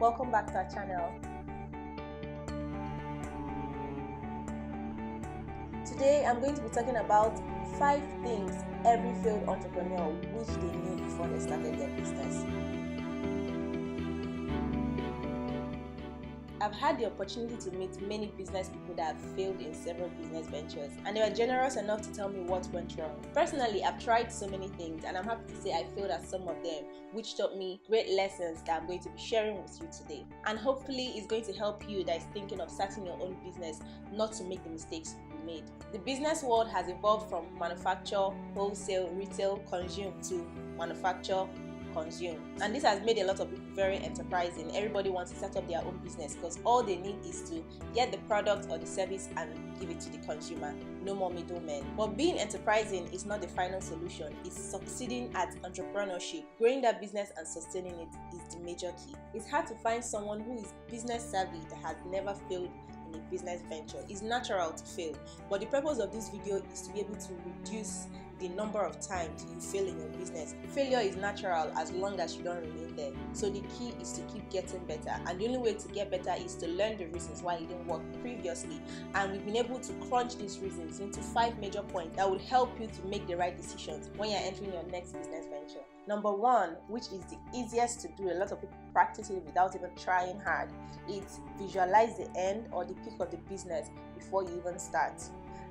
Welcome back to our channel. Today I'm going to be talking about 5 things every failed entrepreneur wish they knew before they started their business. I've had the opportunity to meet many business people that have failed in several business ventures, and they were generous enough to tell me what went wrong. Personally, I've tried so many things, and I'm happy to say I failed at some of them, which taught me great lessons that I'm going to be sharing with you today. And hopefully it's going to help you that is thinking of starting your own business not to make the mistakes you made. The business world has evolved from manufacture, wholesale, retail, consume to manufacture, consume, and this has made a lot of people very enterprising. Everybody wants to set up their own business because all they need is to get the product or the service and give it to the consumer. No more middlemen. But being enterprising is not the final solution. It's succeeding at entrepreneurship. Growing that business and sustaining it is the major key. It's hard to find someone who is business savvy that has never failed in a business venture. It's natural to fail, but the purpose of this video is to be able to reduce the number of times you fail in your business. Failure is natural as long as you don't remain there. So the key is to keep getting better, and the only way to get better is to learn the reasons why it didn't work previously. And we've been able to crunch these reasons into 5 major points that would help you to make the right decisions when you're entering your next business venture. Number 1, which is the easiest to do, a lot of people practice it without even trying hard, it's visualize the end or the peak of the business before you even start.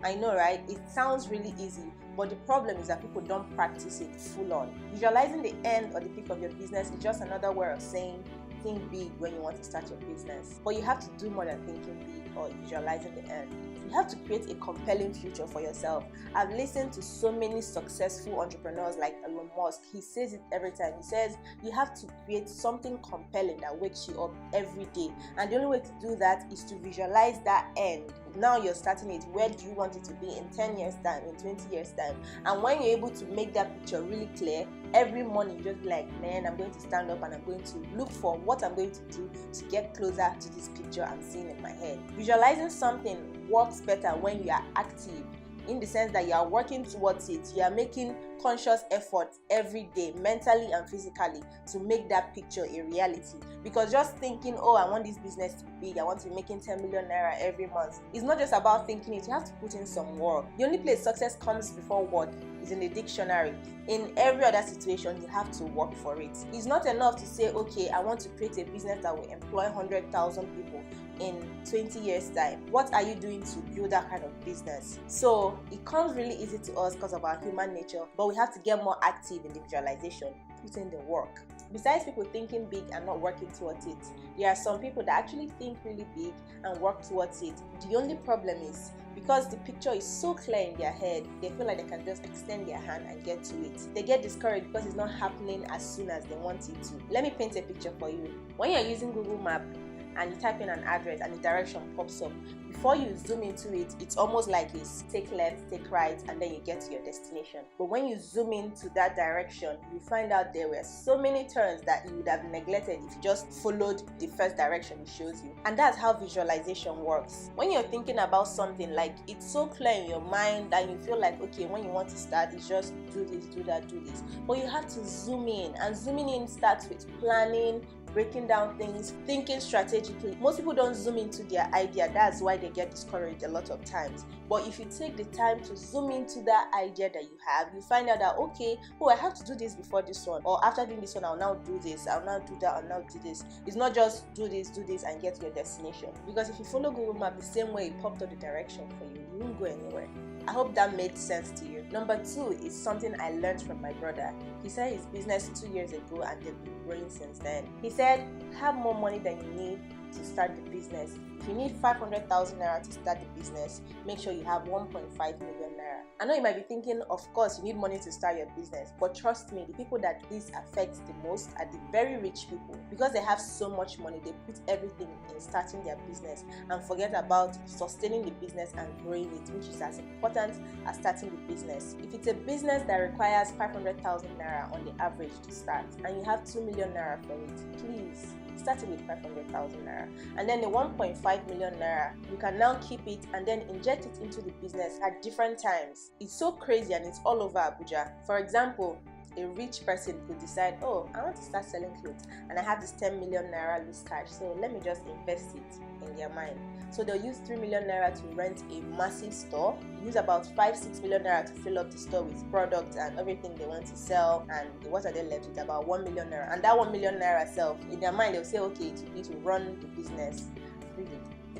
I know, right? It sounds really easy, but the problem is that people don't practice it full on. Visualizing the end or the peak of your business is just another way of saying think big when you want to start your business. But you have to do more than thinking big or visualizing the end. You have to create a compelling future for yourself. I've listened to so many successful entrepreneurs like Elon Musk. He says it every time. He says you have to create something compelling that wakes you up every day. And the only way to do that is to visualize that end. Now you're starting it. Where do you want it to be in 10 years time, in 20 years time? And when you're able to make that picture really clear, every morning you just be like, man, I'm going to stand up and I'm going to look for what I'm going to do to get closer to this picture I'm seeing in my head. Visualizing something works better when you are active, in the sense that you are working towards it. You are making conscious effort every day, mentally and physically, to make that picture a reality. Because just thinking, oh, I want this business to be big, I want to be making 10 million naira every month, it's not just about thinking it. You have to put in some work. The only place success comes before work is in the dictionary. In every other situation, you have to work for it. It's not enough to say, okay, I want to create a business that will employ 100,000 people in 20 years time. What are you doing to build that kind of business? So it comes really easy to us because of our human nature, but we have to get more active in the visualization, put in the work. Besides people thinking big and not working towards it, there are some people that actually think really big and work towards it. The only problem is, because the picture is so clear in their head, they feel like they can just extend their hand and get to it. They get discouraged because it's not happening as soon as they want it to. Let me paint a picture for you. When you're using Google Map and you type in an address and the direction pops up, before you zoom into it, it's almost like it's take left, take right, and then you get to your destination. But when you zoom into that direction, you find out there were so many turns that you would have neglected if you just followed the first direction it shows you. And that's how visualization works. When you're thinking about something, like it's so clear in your mind that you feel like, okay, when you want to start, it's just do this, do that, do this. But you have to zoom in, and zooming in starts with planning, breaking down things, thinking strategically. Most people don't zoom into their idea. That's why they get discouraged a lot of times. But if you take the time to zoom into that idea that you have, you find out that, okay, oh, I have to do this before this one, or after doing this one, I'll now do this, I'll now do that, I'll now do this. It's not just do this, and get to your destination. Because if you follow Google Map the same way it popped up the direction for you, you won't go anywhere. I hope that made sense to you. Number 2 is something I learned from my brother. He started his business 2 years ago and they've been growing since then. He said, have more money than you need to start the business. If you need 500,000 naira to start the business, make sure you have 1.5 million naira. I know you might be thinking, of course, you need money to start your business, but trust me, the people that this affects the most are the very rich people. Because they have so much money, they put everything in starting their business and forget about sustaining the business and growing it, which is as important as starting the business. If it's a business that requires 500,000 naira on the average to start, and you have 2 million naira for it, please start it with 500,000 naira. And then the 1.5 million naira, you can now keep it and then inject it into the business at different times. It's so crazy and it's all over Abuja. For example, A rich person could decide, oh, I want to start selling clothes and I have this 10 million naira loose cash, so let me just invest it in their mind. So they'll use 3 million naira to rent a massive store, use about 5-6 million naira to fill up the store with products and everything they want to sell, and what are they left with? About 1 million naira. And that 1 million naira self, in their mind, they'll say, okay, it will be to run the business. Really,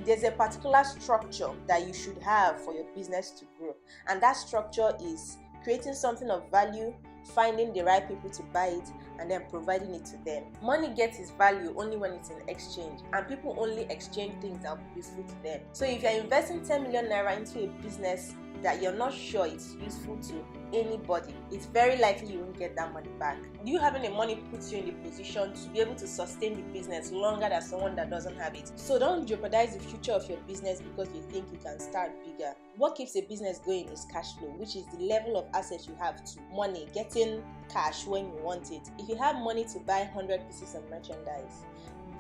there's a particular structure that you should have for your business to grow, and that structure is creating something of value, finding the right people to buy it, and then providing it to them. Money gets its value only when it's in exchange, and people only exchange things that will be useful to them. So if you're investing 10 million naira into a business that you're not sure it's useful to anybody, it's very likely you won't get that money back. You having the money puts you in the position to be able to sustain the business longer than someone that doesn't have it. So don't jeopardize the future of your business because you think you can start bigger. What keeps a business going is cash flow, which is the level of assets you have to money, getting cash when you want it. If you have money to buy 100 pieces of merchandise,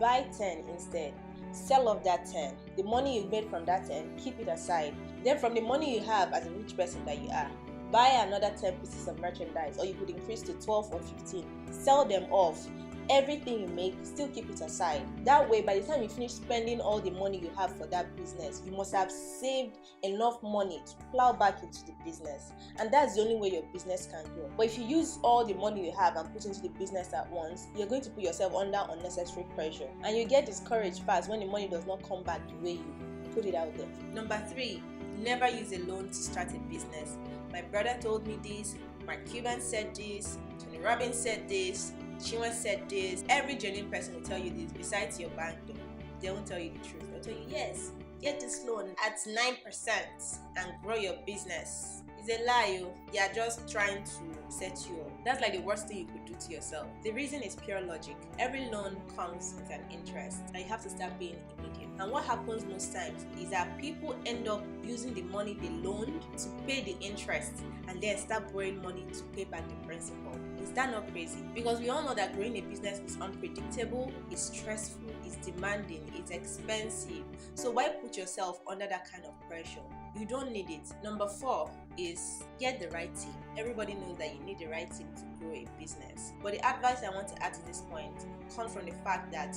buy 10 instead. Sell off that 10. The money you made from that 10, keep it aside. Then from the money you have as a rich person that you are, buy another 10 pieces of merchandise, or you could increase to 12 or 15. Sell them off. Everything you make, still keep it aside. That way, by the time you finish spending all the money you have for that business, you must have saved enough money to plow back into the business. And that's the only way your business can grow. But if you use all the money you have and put into the business at once, you're going to put yourself under unnecessary pressure. And you get discouraged fast when the money does not come back the way you put it out there. Number 3, never use a loan to start a business. My brother told me this, Mark Cuban said this, Tony Robbins said this, Chinwe said this. Every genuine person will tell you this, besides your bank though. They won't tell you the truth. They'll tell you, yes, get this loan at 9% and grow your business. It's a lie. They are just trying to set you up. That's like the worst thing you could do to yourself. The reason is pure logic. Every loan comes with an interest, and you have to start paying immediately. And what happens most times is that people end up using the money they loaned to pay the interest, and then start borrowing money to pay back the principal. Is that not crazy? Because we all know that growing a business is unpredictable, it's stressful, it's demanding, it's expensive. So why put yourself under that kind of pressure? You don't need it. Number 4 is get the right team. Everybody knows that you need the right team to grow a business. But the advice I want to add to this point comes from the fact that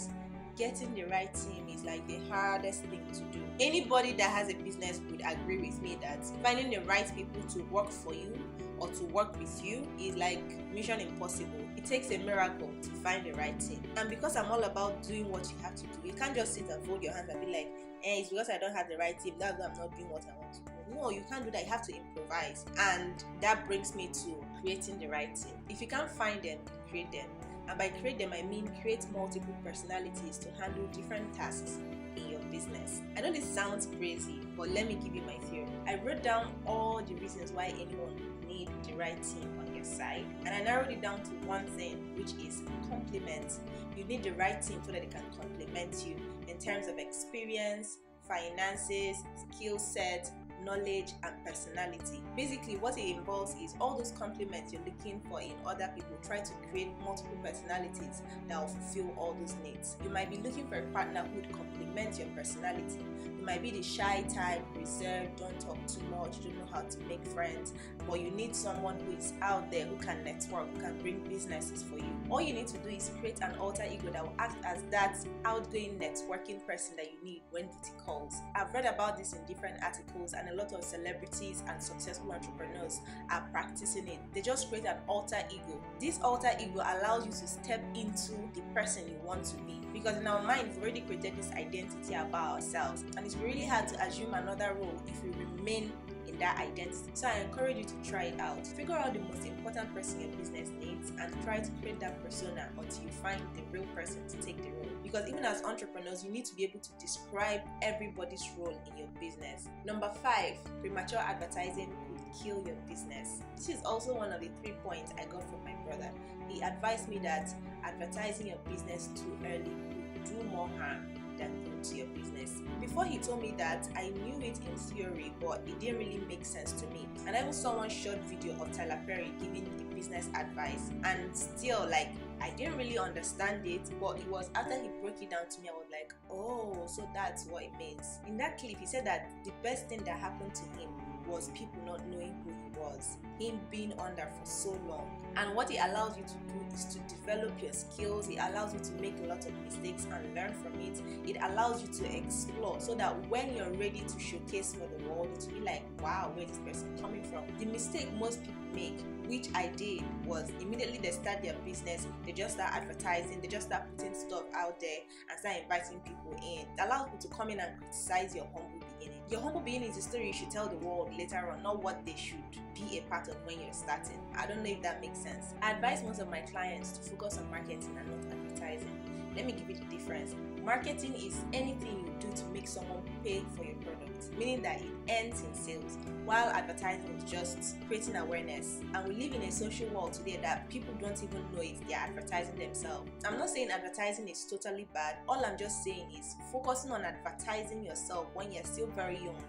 getting the right team is like the hardest thing to do. Anybody that has a business would agree with me that finding the right people to work for you or to work with you is like mission impossible. It takes a miracle to find the right team. And because I'm all about doing what you have to do, you can't just sit and fold your hands and be like, it's because I don't have the right team, that's why I'm not doing what I want to do. No, you can't do that. You have to improvise. And that brings me to creating the right team. If you can't find them, create them. And by create them, I mean create multiple personalities to handle different tasks in your business. I know this sounds crazy, but let me give you my theory. I wrote down all the reasons why anyone would need the right team on your side, and I narrowed it down to one thing, which is complement. You need the right team so that they can complement you in terms of experience, finances, skill set, knowledge, and personality. Basically, what it involves is all those compliments you're looking for in other people. Try to create multiple personalities that will fulfill all those needs. You might be looking for a partner who would complement your personality. You might be the shy type, reserved, don't talk too much, don't know how to make friends, but you need someone who is out there, who can network, who can bring businesses for you. All you need to do is create an alter ego that will act as that outgoing networking person that you need when duty calls. I've read about this in different articles, and a lot of celebrities and successful entrepreneurs are practicing it. They just create an alter ego. This alter ego allows you to step into the person you want to be, because in our mind we've already created this identity about ourselves, and it's really hard to assume another role if we remain in that identity. So I encourage you to try it out. Figure out the most important person your business needs and try to create that persona until you find the real person to take the role. Because even as entrepreneurs, you need to be able to describe everybody's role in your business. Number 5, premature advertising could kill your business. This is also one of the 3 points I got from my brother. He advised me that advertising your business too early could do more harm than good to your business. Before he told me that, I knew it in theory, but it didn't really make sense to me. And I even saw one short video of Tyler Perry giving the business advice, and still, I didn't really understand it, but it was after he broke it down to me, I was like, oh, so that's what it means. In that clip, he said that the best thing that happened to him was people not knowing who he was, him being under for so long. And what it allows you to do is to develop your skills. It allows you to make a lot of mistakes and learn from it. It allows you to explore, so that when you're ready to showcase for the world, it will be like, wow, where is this person coming from? The mistake most people make, which I did, was immediately they start their business, they just start advertising, they just start putting stuff out there and start inviting people in. It allows people to come in and criticize your humble beginning. Your humble beginning is a story you should tell the world later on, not what they should be a part of when you're starting. I don't know if that makes sense. I advise most of my clients to focus on marketing and not advertising. Let me give you the difference. Marketing is anything you do to make someone pay for your product, meaning that it ends in sales, while advertising is just creating awareness. And we live in a social world today that people don't even know if they're advertising themselves. I'm not saying advertising is totally bad. All I'm just saying is focusing on advertising yourself when you're still very young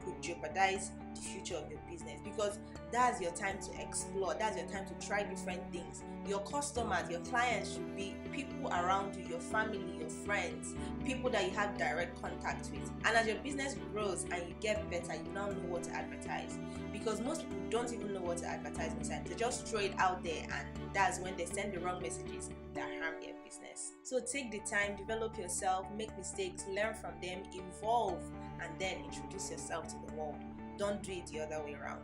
could jeopardize the future of your business, because that's your time to explore, that's your time to try different things. Your customers, your clients should be people around you, your family, your friends, people that you have direct contact with. And as your business grows and you get better, you now know what to advertise, because most people don't even know what to advertise themselves. They just throw it out there, and that's when they send the wrong messages that harm their business. So take the time, develop yourself, make mistakes, learn from them, evolve, and then introduce yourself to the world. Don't do it the other way around.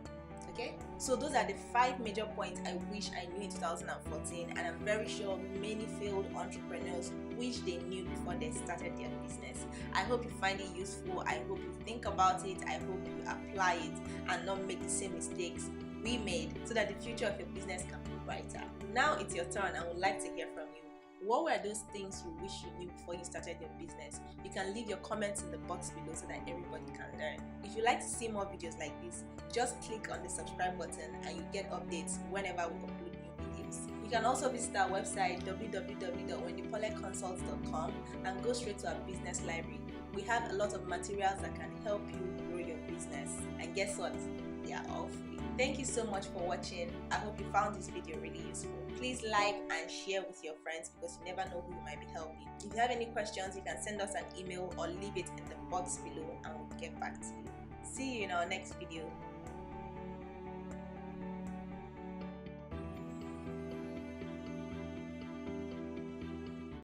Okay, so those are the 5 major points I wish I knew in 2014, and I'm very sure many failed entrepreneurs wish they knew before they started their business. I hope you find it useful. I hope you think about it. I hope you apply it and not make the same mistakes we made, so that the future of your business can be brighter. Now it's your turn. I would like to hear from you. What were those things you wish you knew before you started your business? You can leave your comments in the box below so that everybody can learn. If you like to see more videos like this, just click on the subscribe button and you get updates whenever we upload new videos. You can also visit our website www.wendypauletconsults.com and go straight to our business library. We have a lot of materials that can help you grow your business. And guess what? They are all free. Thank you so much for watching. I hope you found this video really useful. Please like and share with your friends, because you never know who you might be helping. If you have any questions, you can send us an email or leave it in the box below and we'll get back to you. See you in our next video.